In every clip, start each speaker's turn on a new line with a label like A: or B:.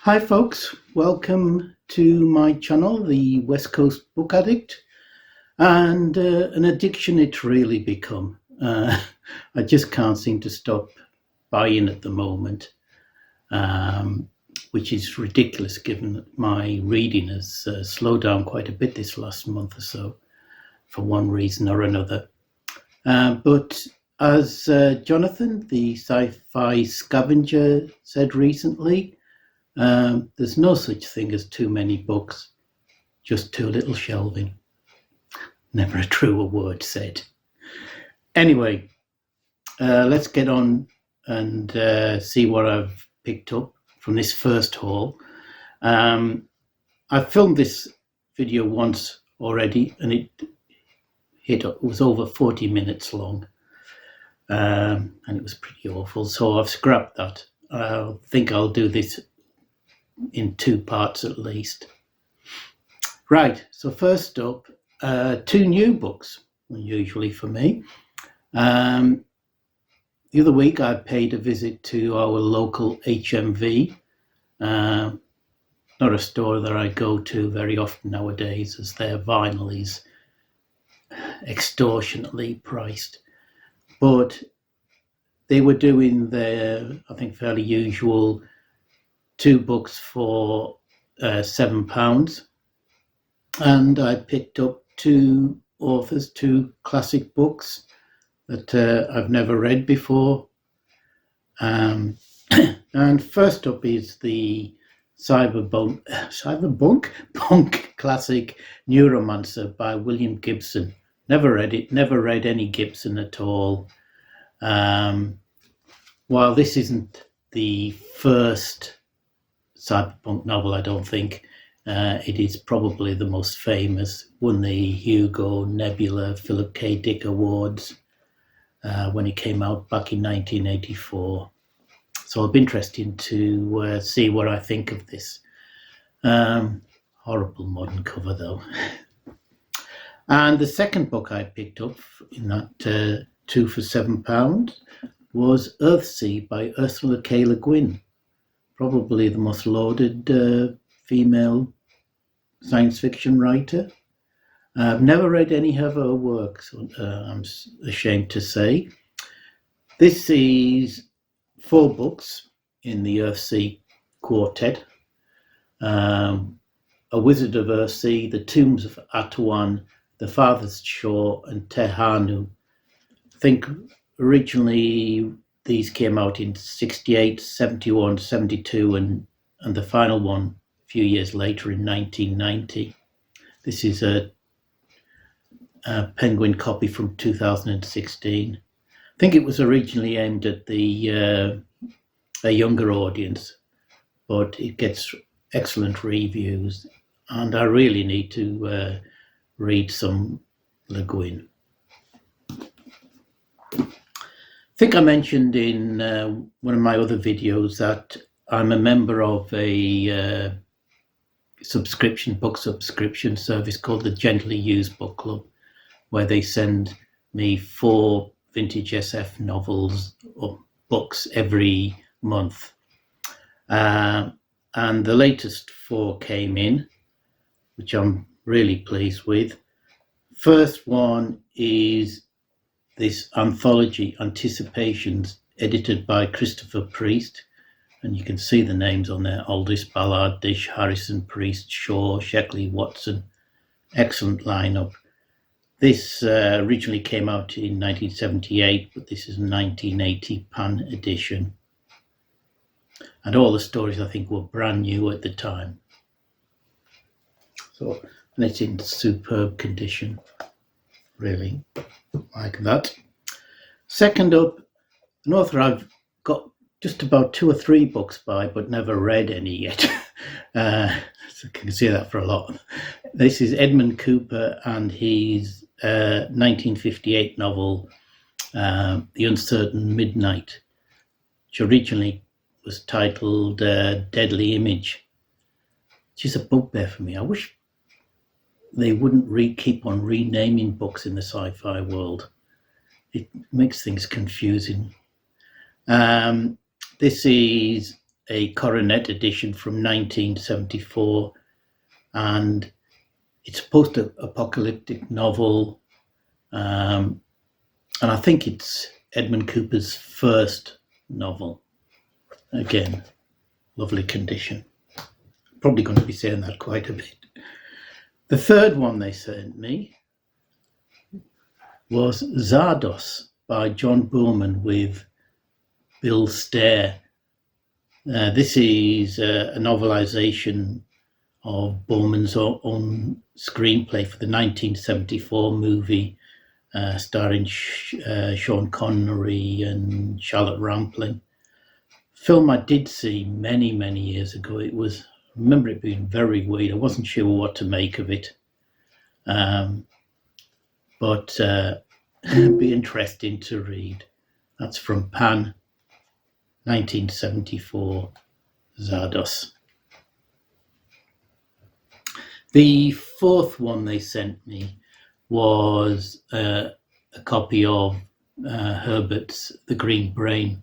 A: Hi folks, welcome to my channel, the West Coast Book Addict, and an addiction it's really become. I just can't seem to stop buying at the moment, which is ridiculous given that my reading has slowed down quite a bit this last month or so, for one reason or another. But as Jonathan, the sci-fi scavenger, said recently, there's no such thing as too many books, just too little shelving. Never a truer word said. Anyway, let's get on and see what I've picked up from this first haul. I filmed this video once already, and it was over 40 minutes long, and it was pretty awful. So I've scrapped that. I think I'll do this in two parts at least. Right, so first up, two new books, unusually for me. The other week I paid a visit to our local HMV, not a store that I go to very often nowadays, as their vinyl is extortionately priced. But they were doing their, I think, fairly usual 2 books for £7. And I picked up 2 authors, 2 classic books that I've never read before. And first up is the cyberpunk classic Neuromancer by William Gibson. Never read it, never read any Gibson at all. While this isn't the first cyberpunk novel, I don't think, it is probably the most famous. Won the Hugo, Nebula, Philip K. Dick Awards when it came out back in 1984. So it'll be interesting to see what I think of this. Horrible modern cover though. And the second book I picked up in that 2 for £7 was Earthsea by Ursula K. Le Guin. Probably the most lauded female science fiction writer. I've never read any of her works, I'm ashamed to say. This is 4 books in the Earthsea quartet. A Wizard of Earthsea, The Tombs of Atuan, The Farthest Shore, and Te Hanu. I think originally these came out in 68, 71, 72, and the final one a few years later in 1990. This is a Penguin copy from 2016. I think it was originally aimed at a younger audience, but it gets excellent reviews, and I really need to read some Le Guin. I think I mentioned in one of my other videos that I'm a member of a book subscription service called the Gently Used Book Club, where they send me 4 vintage SF novels or books every month. And the latest 4 came in, which I'm really pleased with. First one is this anthology, Anticipations, edited by Christopher Priest. And you can see the names on there: Aldous, Ballard, Dish, Harrison, Priest, Shaw, Sheckley, Watson. Excellent lineup. This originally came out in 1978, but this is a 1980 Pan edition. And all the stories, I think, were brand new at the time. So, and it's in superb condition. Really like that. Second up, an author I've got just about 2 or 3 books by, but never read any yet. So I can see that for a lot. This is Edmund Cooper and his 1958 novel, The Uncertain Midnight, which originally was titled Deadly Image, which is a bugbear for me. I wish they wouldn't keep on renaming books in the sci-fi world. It makes things confusing. This is a Coronet edition from 1974, and it's a post-apocalyptic novel, and I think it's Edmund Cooper's first novel. Again, lovely condition. Probably going to be saying that quite a bit. The third one they sent me was Zardos by John Boorman with Bill Stair. This is a novelization of Boorman's own screenplay for the 1974 movie starring Sean Connery and Charlotte Rampling. Film I did see many, many years ago. I remember it being very weird. I wasn't sure what to make of it. But it'd be interesting to read. That's from Pan, 1974, Zardos. The fourth one they sent me was a copy of Herbert's The Green Brain,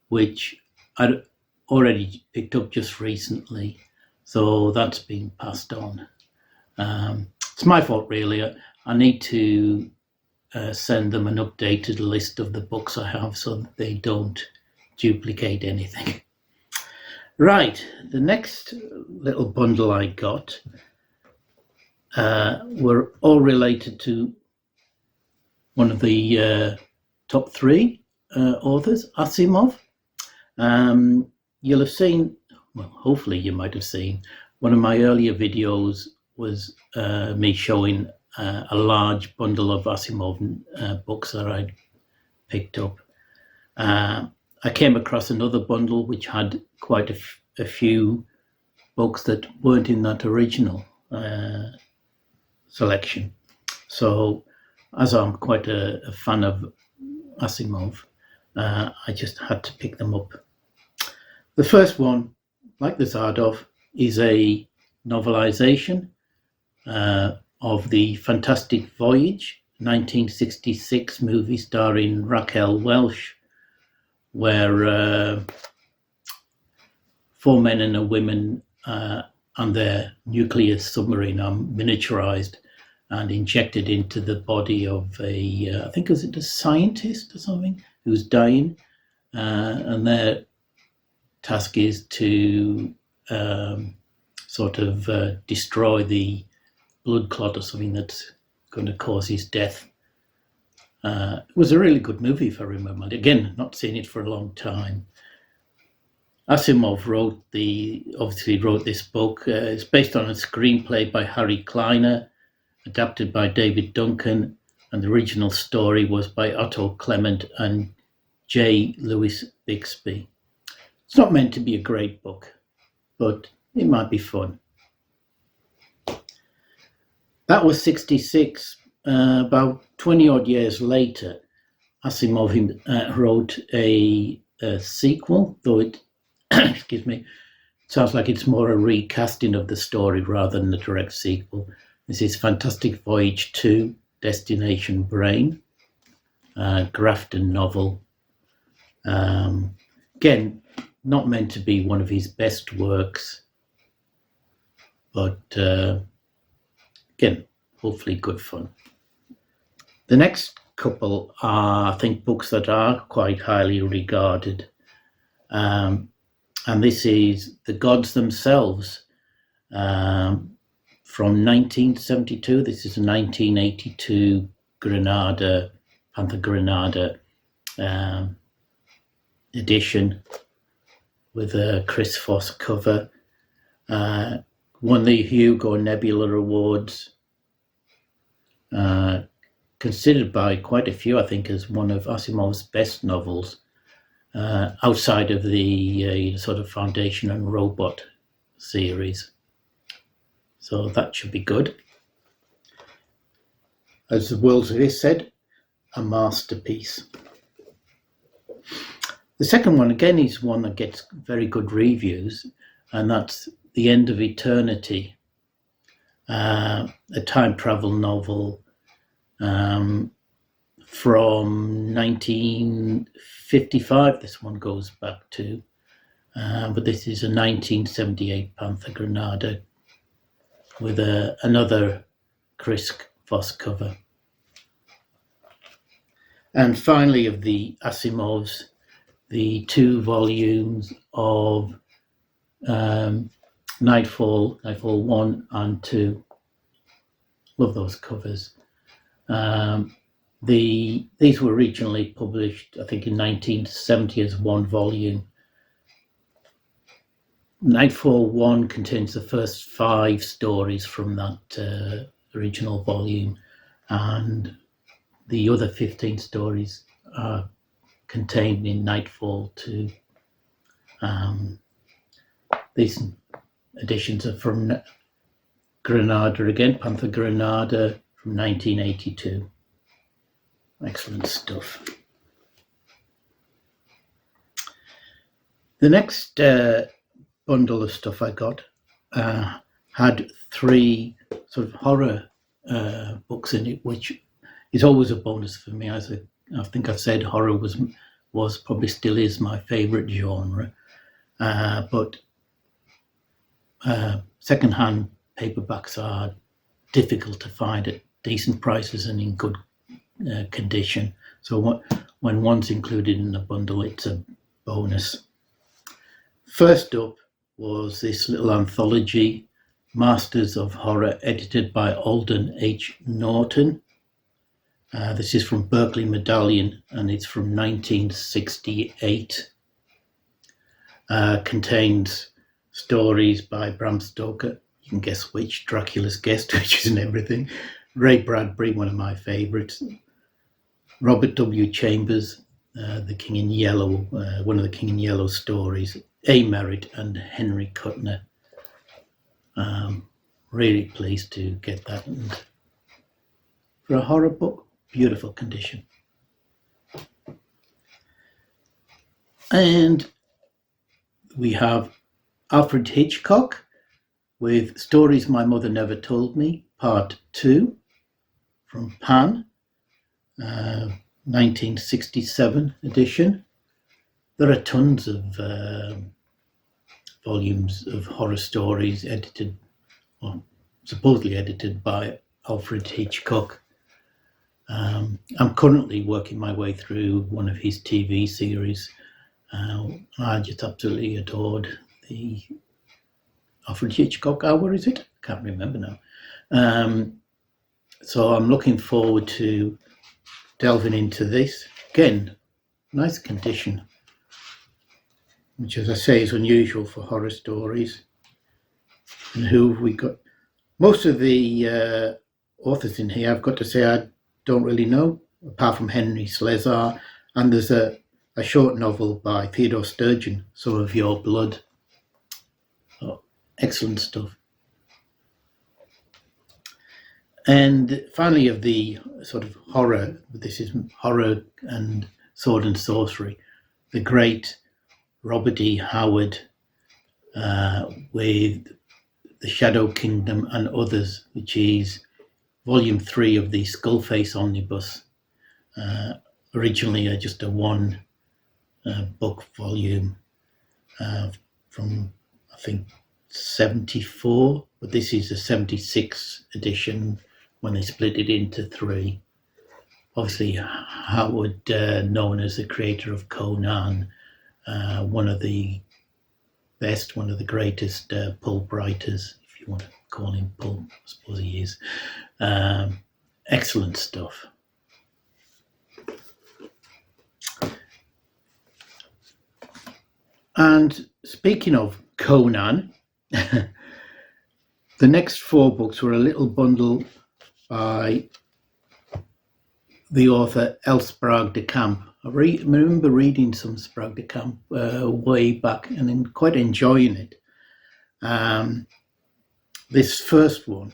A: which I'd already picked up just recently, so that's been passed on. It's my fault, really. I need to send them an updated list of the books I have so that they don't duplicate anything. Right, the next little bundle I got were all related to one of the top three authors, Asimov. You'll have seen, well, hopefully you might have seen, one of my earlier videos was me showing a large bundle of Asimov books that I'd picked up. I came across another bundle which had quite a few books that weren't in that original selection. So, as I'm quite a fan of Asimov, I just had to pick them up. The first one, like the Zardos, is a novelization of the Fantastic Voyage, 1966 movie starring Raquel Welch, where 4 men and a woman and their nuclear submarine are miniaturized and injected into the body of I think was it a scientist or something, who's dying, and their task is to destroy the blood clot or something that's going to cause his death. It was a really good movie, if I remember. Again, not seen it for a long time. Asimov obviously wrote this book. It's based on a screenplay by Harry Kleiner, adapted by David Duncan, and the original story was by Otto Clement and J. Louis Bixby. It's not meant to be a great book, but it might be fun. That was 66. About 20 odd years later, Asimov wrote a sequel, though it, excuse me, sounds like it's more a recasting of the story rather than a direct sequel. This is Fantastic Voyage 2, Destination Brain, Grafton novel. Again, not meant to be one of his best works, but again, hopefully good fun. The next couple are, I think, books that are quite highly regarded. And this is The Gods Themselves from 1972. This is a 1982 Panther Granada edition with a Chris Foss cover. Won the Hugo Nebula Awards. Considered by quite a few, I think, as one of Asimov's best novels, outside of the sort of Foundation and Robot series. So that should be good. As the World's List said, a masterpiece. The second one, again, is one that gets very good reviews, and that's The End of Eternity, a time travel novel from 1955. This one goes back to but this is a 1978 Panther Granada with another Chris Voss cover. And finally, of the Asimovs, the 2 volumes of Nightfall 1 and 2. Love those covers. These were originally published, I think, in 1970 as 1 volume. Nightfall 1 contains the first 5 stories from that original volume, and the other 15 stories are contained in Nightfall 2. These editions are from Granada again, Panther Granada from 1982. Excellent stuff. The next bundle of stuff I got had 3 sort of horror books in it, which is always a bonus for me. As I think I've said, horror was probably still is my favourite genre, but second-hand paperbacks are difficult to find at decent prices and in good condition. So when one's included in a bundle, it's a bonus. First up was this little anthology, Masters of Horror, edited by Alden H. Norton. This is from Berkeley Medallion, and it's from 1968. Contains stories by Bram Stoker. You can guess which. Dracula's Guest, which isn't everything. Ray Bradbury, one of my favourites. Robert W. Chambers, The King in Yellow, one of the King in Yellow stories. A. Merritt and Henry Kuttner. Really pleased to get that. And for a horror book, beautiful condition. And we have Alfred Hitchcock with Stories My Mother Never Told Me, Part 2, from Pan, 1967 edition. There are tons of volumes of horror stories edited, or supposedly edited, by Alfred Hitchcock. I'm currently working my way through one of his TV series. I just absolutely adored the Alfred Hitchcock Hour, is it? Can't remember now. So I'm looking forward to delving into this. Again, nice condition, which, as I say, is unusual for horror stories. And who have we got? Most of the authors in here, I've got to say, I don't really know, apart from Henry Slezar. And there's a short novel by Theodore Sturgeon, Some of Your Blood. Oh, excellent stuff. And finally, of the sort of horror, this is horror and sword and sorcery, the great Robert E. Howard with The Shadow Kingdom and Others, which is volume 3 of the Skullface Omnibus. Originally just a 1 book volume from, I think, 74, but this is a 76 edition when they split it into 3. Obviously, Howard, known as the creator of Conan, one of the best, one of the greatest pulp writers, if you want to call him pulp, I suppose he is. Excellent stuff. And speaking of Conan, the next 4 books were a little bundle by the author L. Sprague de Camp. I remember reading some Sprague de Camp way back and quite enjoying it. This first one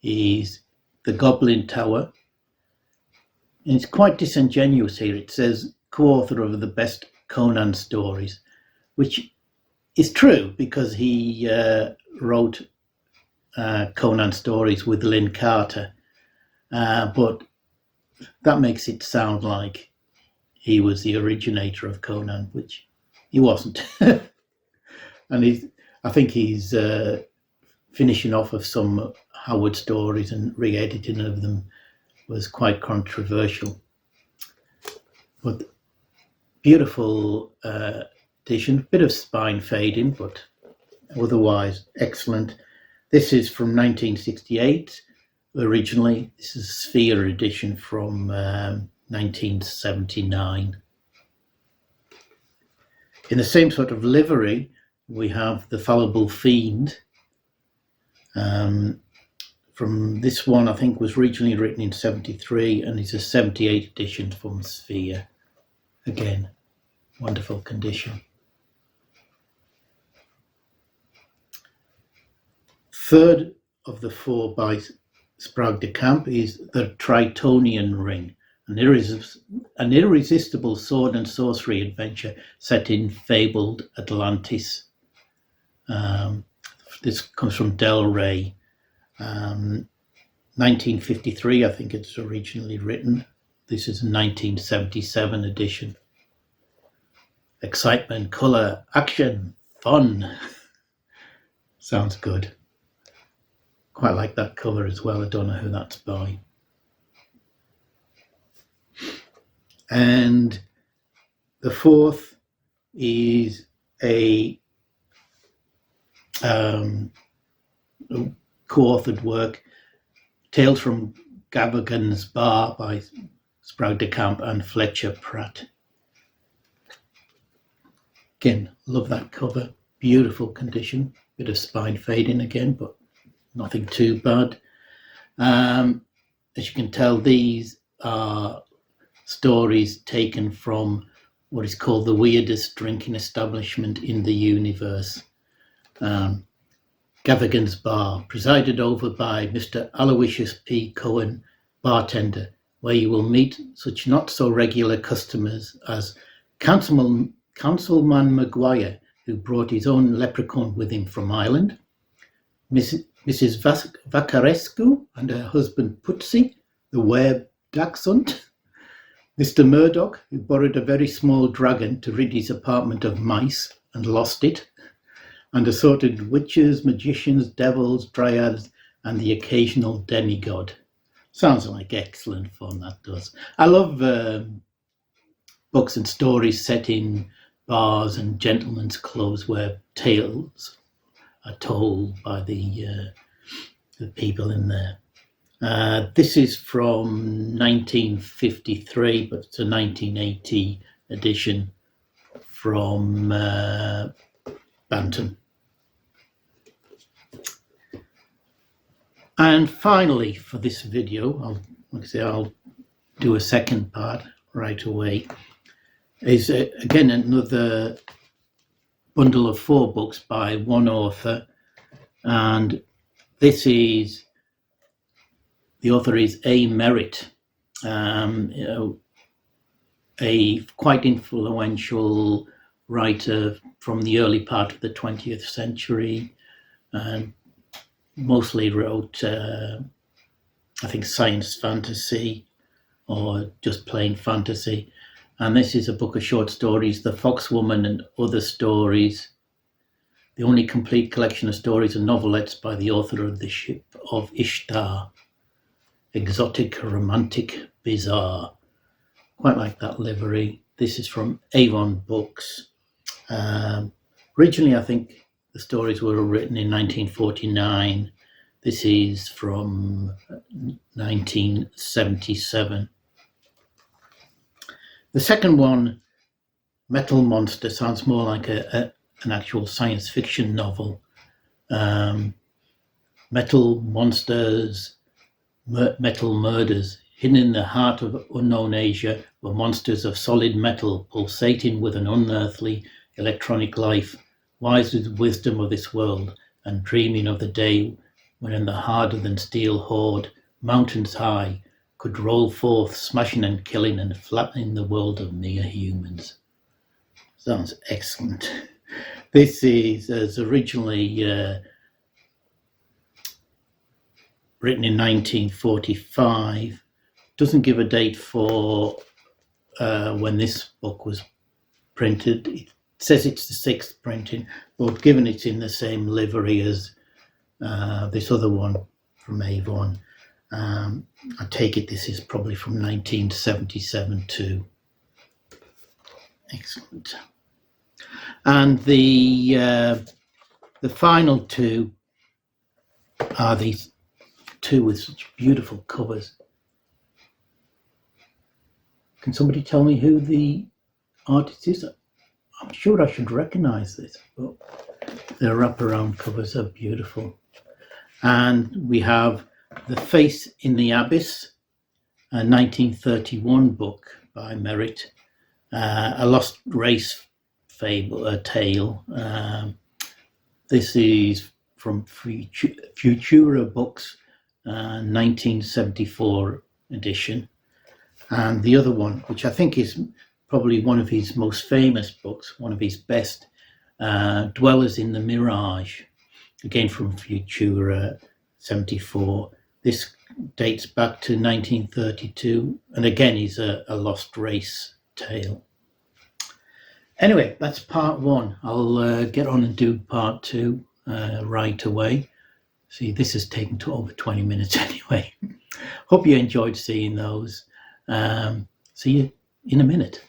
A: is The Goblin Tower. And it's quite disingenuous here. It says co-author of the best Conan stories, which is true because he wrote Conan stories with Lynn Carter, but that makes it sound like he was the originator of Conan, which he wasn't. And I think he's finishing off of some Howard stories, and re-editing of them was quite controversial. But beautiful edition, bit of spine fading, but otherwise excellent. This is from 1968 originally. This is a Sphere edition from 1979. In the same sort of livery, we have The Fallible Fiend. From this one, I think, was originally written in 73, and it's a 78 edition from Sphere. Again, wonderful condition. Third of the four by Sprague de Camp is The Tritonian Ring, an irresistible sword and sorcery adventure set in fabled Atlantis. This comes from Del Rey. 1953, I think it's originally written. This is a 1977 edition. Excitement, colour, action, fun. Sounds good. Quite like that cover as well. I don't know who that's by. And the fourth is a co-authored work, Tales from Gavagan's Bar by Sprague de Camp and Fletcher Pratt. Again, love that cover. Beautiful condition. Bit of spine fading again, but nothing too bad. As you can tell, these are stories taken from what is called the weirdest drinking establishment in the universe. Gavagan's Bar, presided over by Mr. Aloysius P. Cohen, bartender, where you will meet such not-so-regular customers as Councilman Maguire, who brought his own leprechaun with him from Ireland, Mrs. Vacarescu and her husband Putsy, the were-dachshund, Mr. Murdoch, who borrowed a very small dragon to rid his apartment of mice and lost it, and assorted witches, magicians, devils, dryads, and the occasional demigod. Sounds like excellent fun, that does. I love books and stories set in bars and gentlemen's clubs where tales are told by the people in there. This is from 1953, but it's a 1980 edition from Bantam. And finally, for this video, I'll do a second part right away, is again another bundle of 4 books by one author, and this is, the author is A. Merritt, a quite influential writer from the early part of the 20th century, and mostly wrote, I think, science fantasy or just plain fantasy. And this is a book of short stories, The Foxwoman and Other Stories, the only complete collection of stories and novelettes by the author of The Ship of Ishtar. Exotic, romantic, bizarre. Quite like that livery. This is from Avon Books. Originally, I think the stories were written in 1949. This is from 1977. The second one, Metal Monster, sounds more like an actual science fiction novel. Metal monsters, metal murders. Hidden in the heart of unknown Asia were monsters of solid metal, pulsating with an unearthly electronic life, wise with wisdom of this world, and dreaming of the day when the harder-than-steel horde, mountains high, could roll forth, smashing and killing and flattening the world of mere humans. Sounds excellent. This is originally written in 1945. Doesn't give a date for when this book was printed. says it's the 6th printing, but given it's in the same livery as this other one from Avon, I take it this is probably from 1977 too. Excellent. And the final two are these two with such beautiful covers. Can somebody tell me who the artist is? I'm sure I should recognize this, but the wraparound covers are beautiful. And we have The Face in the Abyss, a 1931 book by Merritt, a lost race tale. This is from Futura Books, 1974 edition. And the other one, which I think is probably one of his most famous books, one of his best, Dwellers in the Mirage, again from Futura 74. This dates back to 1932, and again is a lost race tale. Anyway, that's part one. I'll get on and do part two right away. See, this has taken to over 20 minutes anyway. Hope you enjoyed seeing those. See you in a minute.